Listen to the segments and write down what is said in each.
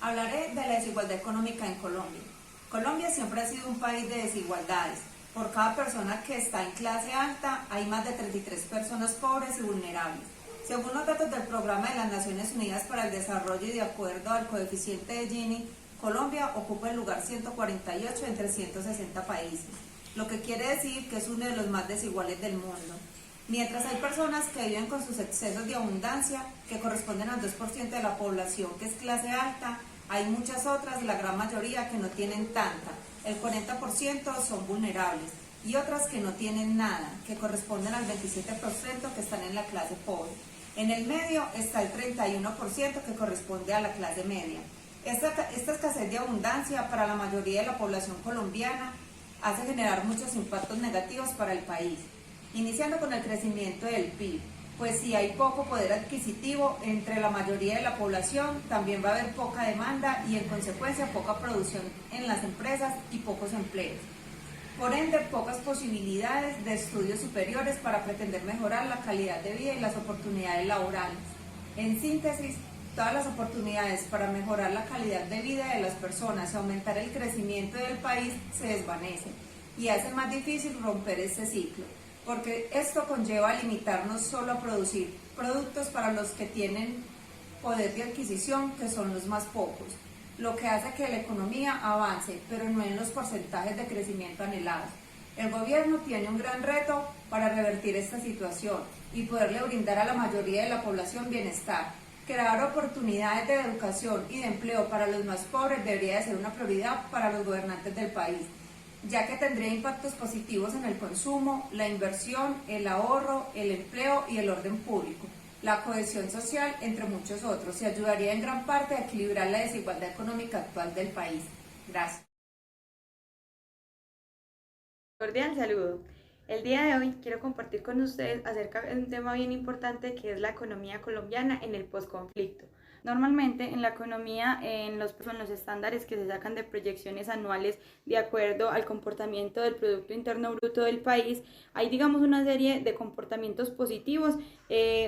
Hablaré de la desigualdad económica en Colombia. Colombia siempre ha sido un país de desigualdades. Por cada persona que está en clase alta, hay más de 33 personas pobres y vulnerables. Según los datos del Programa de las Naciones Unidas para el Desarrollo y de acuerdo al coeficiente de Gini, Colombia ocupa el lugar 148 entre 160 países, lo que quiere decir que es uno de los más desiguales del mundo. Mientras hay personas que viven con sus excesos de abundancia, que corresponden al 2% de la población que es clase alta, hay muchas otras, la gran mayoría, que no tienen tanta. El 40% son vulnerables y otras que no tienen nada, que corresponden al 27% que están en la clase pobre. En el medio está el 31% que corresponde a la clase media. Esta escasez de abundancia para la mayoría de la población colombiana hace generar muchos impactos negativos para el país, iniciando con el crecimiento del PIB, pues si hay poco poder adquisitivo entre la mayoría de la población, también va a haber poca demanda y en consecuencia poca producción en las empresas y pocos empleos. Por ende, pocas posibilidades de estudios superiores para pretender mejorar la calidad de vida y las oportunidades laborales. En síntesis, todas las oportunidades para mejorar la calidad de vida de las personas y aumentar el crecimiento del país se desvanecen y hace más difícil romper este ciclo, porque esto conlleva a limitarnos solo a producir productos para los que tienen poder de adquisición, que son los más pocos, lo que hace que la economía avance, pero no en los porcentajes de crecimiento anhelados. El gobierno tiene un gran reto para revertir esta situación y poderle brindar a la mayoría de la población bienestar. Crear oportunidades de educación y de empleo para los más pobres debería de ser una prioridad para los gobernantes del país, ya que tendría impactos positivos en el consumo, la inversión, el ahorro, el empleo y el orden público, la cohesión social, entre muchos otros, y ayudaría en gran parte a equilibrar la desigualdad económica actual del país. Gracias. Cordial saludo. El día de hoy quiero compartir con ustedes acerca de un tema bien importante que es la economía colombiana en el posconflicto. Normalmente en la economía, en los estándares que se sacan de proyecciones anuales de acuerdo al comportamiento del Producto Interno Bruto del país, hay digamos una serie de comportamientos positivos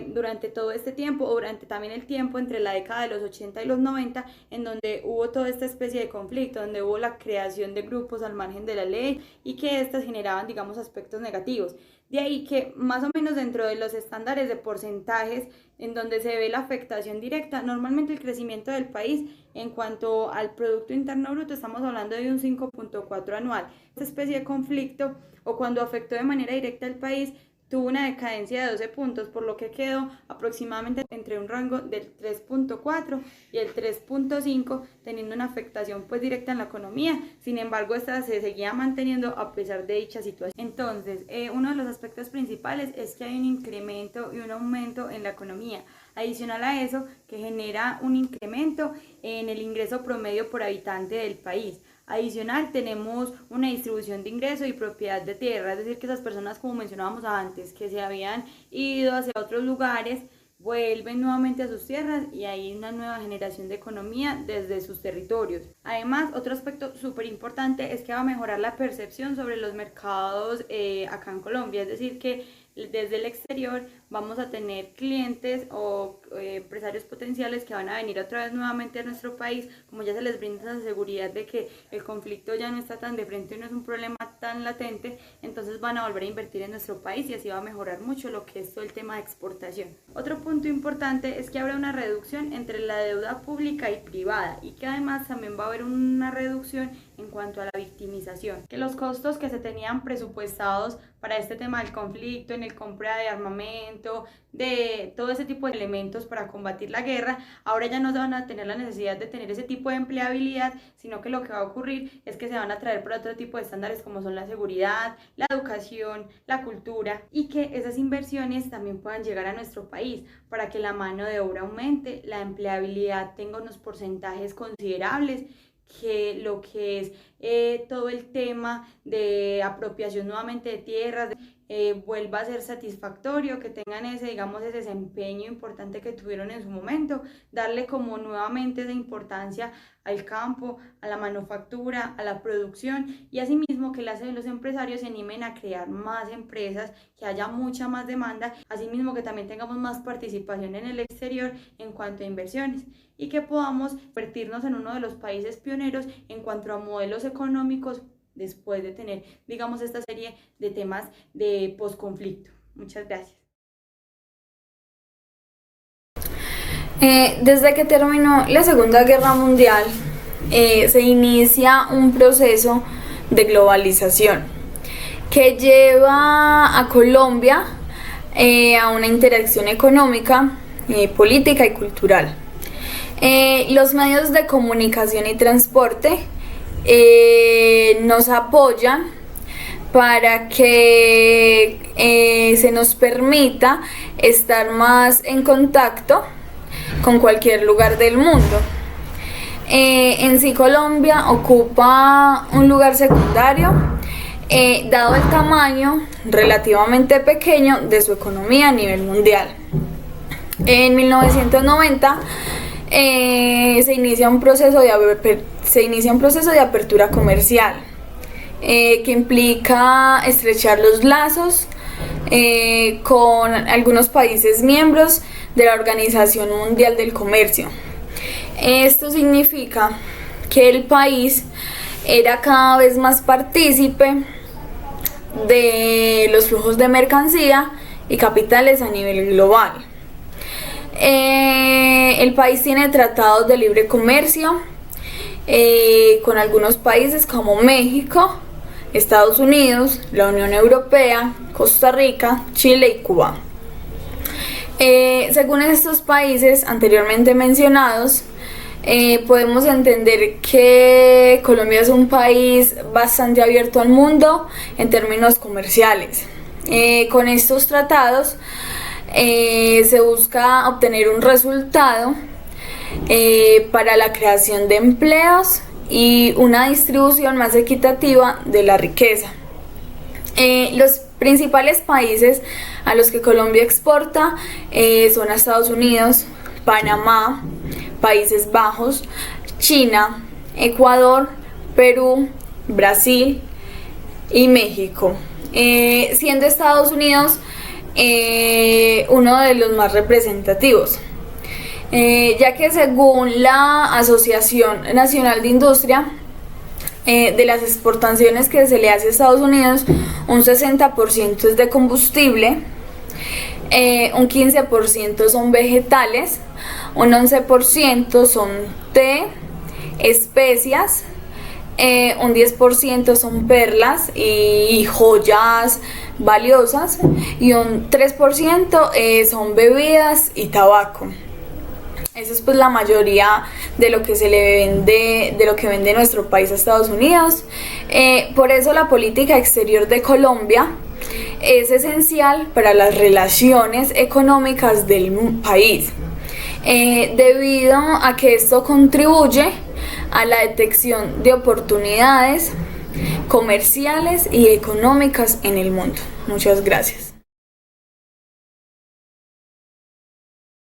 durante todo este tiempo o durante también el tiempo entre la década de los 80 y los 90, en donde hubo toda esta especie de conflicto, donde hubo la creación de grupos al margen de la ley y que éstas generaban digamos aspectos negativos. De ahí que más o menos dentro de los estándares de porcentajes en donde se ve la afectación directa, normalmente el crecimiento del país en cuanto al Producto Interno Bruto estamos hablando de un 5.4 anual. Esta especie de conflicto o cuando afectó de manera directa al país tuvo una decadencia de 12 puntos, por lo que quedó aproximadamente entre un rango del 3.4 y el 3.5, teniendo una afectación pues directa en la economía. Sin embargo, esta se seguía manteniendo a pesar de dicha situación. Entonces, uno de los aspectos principales es que hay un incremento y un aumento en la economía. Adicional a eso, que genera un incremento en el ingreso promedio por habitante del país. Adicional, tenemos una distribución de ingreso y propiedad de tierra, es decir, que esas personas, como mencionábamos antes, que se habían ido hacia otros lugares, vuelven nuevamente a sus tierras y hay una nueva generación de economía desde sus territorios. Además, otro aspecto súper importante es que va a mejorar la percepción sobre los mercados acá en Colombia, es decir, que desde el exterior vamos a tener clientes o empresarios potenciales que van a venir otra vez nuevamente a nuestro país, como ya se les brinda esa seguridad de que el conflicto ya no está tan de frente y no es un problema tan latente, entonces van a volver a invertir en nuestro país y así va a mejorar mucho lo que es todo el tema de exportación. Otro punto importante es que habrá una reducción entre la deuda pública y privada y que además también va a haber una reducción en cuanto a la victimización, que los costos que se tenían presupuestados para este tema del conflicto, en el compra de armamento, de todo ese tipo de elementos para combatir la guerra, ahora ya no se van a tener la necesidad de tener ese tipo de empleabilidad, sino que lo que va a ocurrir es que se van a traer por otro tipo de estándares como son la seguridad, la educación, la cultura, y que esas inversiones también puedan llegar a nuestro país para que la mano de obra aumente, la empleabilidad tenga unos porcentajes considerables, que lo que es todo el tema de apropiación nuevamente de tierras, vuelva a ser satisfactorio, que tengan ese, digamos, ese desempeño importante que tuvieron en su momento, darle como nuevamente esa importancia al campo, a la manufactura, a la producción, y asimismo que los empresarios se animen a crear más empresas, que haya mucha más demanda, asimismo que también tengamos más participación en el exterior en cuanto a inversiones y que podamos convertirnos en uno de los países pioneros en cuanto a modelos económicos después de tener, digamos, esta serie de temas de posconflicto. Muchas gracias. Desde que terminó la Segunda Guerra Mundial, se inicia un proceso de globalización que lleva a Colombia a una interacción económica, política y cultural. Los medios de comunicación y transporte nos apoyan para que se nos permita estar más en contacto con cualquier lugar del mundo. En sí, Colombia ocupa un lugar secundario, dado el tamaño relativamente pequeño de su economía a nivel mundial. En 1990 se inicia un proceso de apertura comercial que implica estrechar los lazos con algunos países miembros de la Organización Mundial del Comercio. Esto significa que el país era cada vez más partícipe de los flujos de mercancía y capitales a nivel global. El país tiene tratados de libre comercio con algunos países como México, Estados Unidos, la Unión Europea, Costa Rica, Chile y Cuba. Según estos países anteriormente mencionados, podemos entender que Colombia es un país bastante abierto al mundo en términos comerciales. Con estos tratados se busca obtener un resultado para la creación de empleos y una distribución más equitativa de la riqueza. Los principales países a los que Colombia exporta son a Estados Unidos, Panamá, Países Bajos, China, Ecuador, Perú, Brasil y México, siendo Estados Unidos uno de los más representativos, ya que según la Asociación Nacional de Industria, de las exportaciones que se le hace a Estados Unidos, un 60% es de combustible, un 15% son vegetales, un 11% son té, especias, un 10% son perlas y joyas valiosas y un 3% son bebidas y tabaco. Eso es pues la mayoría de lo que se le vende, de lo que vende nuestro país a Estados Unidos. Por eso la política exterior de Colombia es esencial para las relaciones económicas del país, debido a que esto contribuye a la detección de oportunidades comerciales y económicas en el mundo. Muchas gracias.